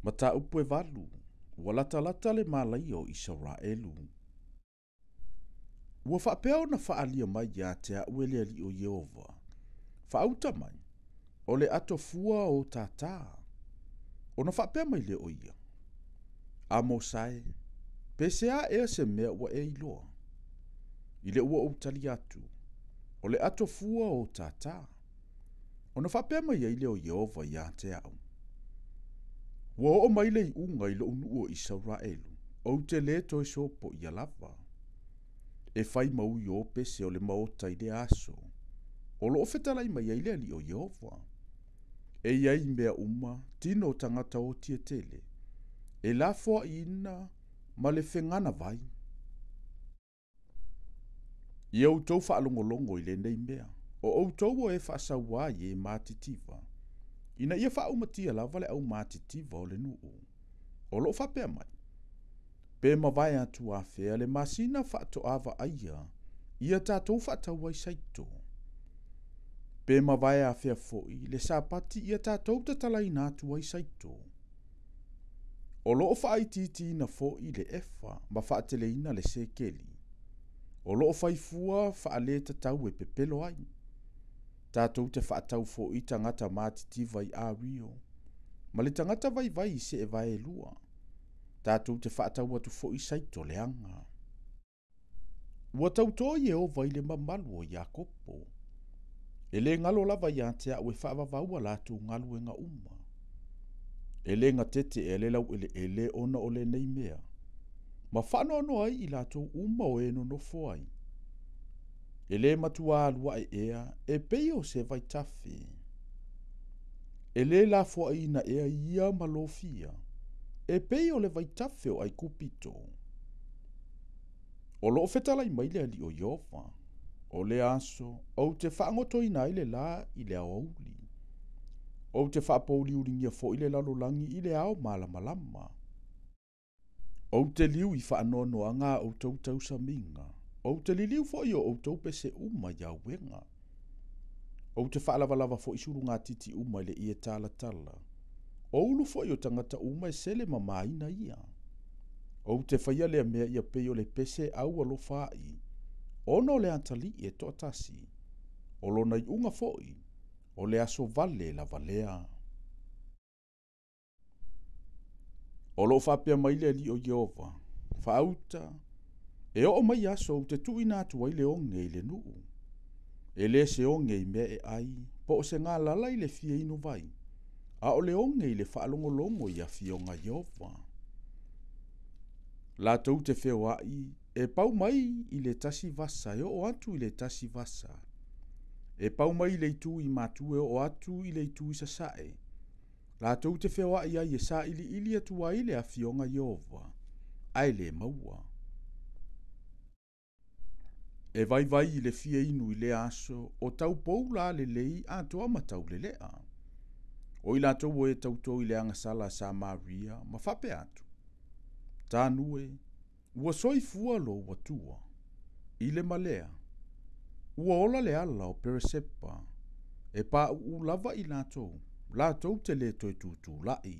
Mata upu e valu, ua lata le malai o Israelu. Ua whaapea na whaalia mai ia te aue le ali o Yehova. Whaauta mai, o le ato fua o tata. O na whaapea mai le o ia. A Mosai, pesea ea se mea ua e iloa. I le ua utali atu, o le ato fua o tata. O na whaapea mai e le o Yehova ia te au. Ua o mai le i unga i lo unu o Israelu, o te le toi sopo i alava. E whai mau i ope se o le maota i le aso. O lo ofetalai mai ai le ali o Yehova. E iai mea uma, tino tangata o tia tele. E la fua ina, ma le whengana vai. I au tau whaalongolongo i le nei mea. O au tau o e whaasawa i e mātitiva. Ina ia whaumatia lava le au mātitiva o le nuu. O lo whapea mai. Pe mawai atu a whea le masina whaato awa aia, ia tātou whaatau ai saito. Pe mawai a whea foi, le sāpati ia tātou tatalai nātu ai saito. O loo whaaititi na foi le efa, ma whaatele ina le sekeli. O loo whaifua whaale tatau e pepelo ai. Tātou te whaatau foi tangata mātitiva i a rio. Ma le tangata vai se e vai lua. Tātou te whaatau atu foi saito le anga. Ua tautoi e o vai le mamalu o Iakopo. E le ngalo lava ia te au e whaavavaua lātou ngalu e nga uma. E le ngatete e le lau ele ona o le nei mea. Ma whanono ai i lātou uma o eno no foai. E le matua alua e ea, e peio se vai tafe. E le la foai na ea ia malofia. E peio le vai tafe o ai kupito. O loo fetalai mai le ali o Yehova. O le aso, o te whaangoto ina ile la i le auli. O te whaapauli uringia fo ile lalolangi i le ao malamalama. O te liu i whaanono anga o tautau sa minga. O te liliu fo i o taupe se uma ia wenga. O te whaalavalava fo isuru ngā titi uma ile i e tala tala. O ulu fo i o tangata uma e sele mamaina ia. O te whaia lea mea ia peo le pese au alo whai. Ono le antali e totasi. O lo nei unga foi. O le aso vale la valea. O lo whapea maile li o Yehova. Whaauta. E o mai aso te tuina atu ai le onge i le nuu. E le se onge i mea e ai. Po o se ngā lala i le fia ino vai. A o le onge i le whaalongolongo i a fionga Yehova. La tau te wheo ai. E pau mai i le tasi vasa. E o atu i le tasi vasa. E pau mai i le itu i matue o atu i le itu i sasae. La tau te wheo ai ai e sa ili atu ai le a fionga Yehova. Ai le maua. E vai i le fia inu i le aso, o tau pou la le lei a toa matau le lea. O i la tau e tau i le angasala sa Maria, ma whape atu. Tānue, ua soi fua lo ua tua. I le malea. Ua ola le ala o Peresepa. E pa u lava i la tau te le toi tutu lai.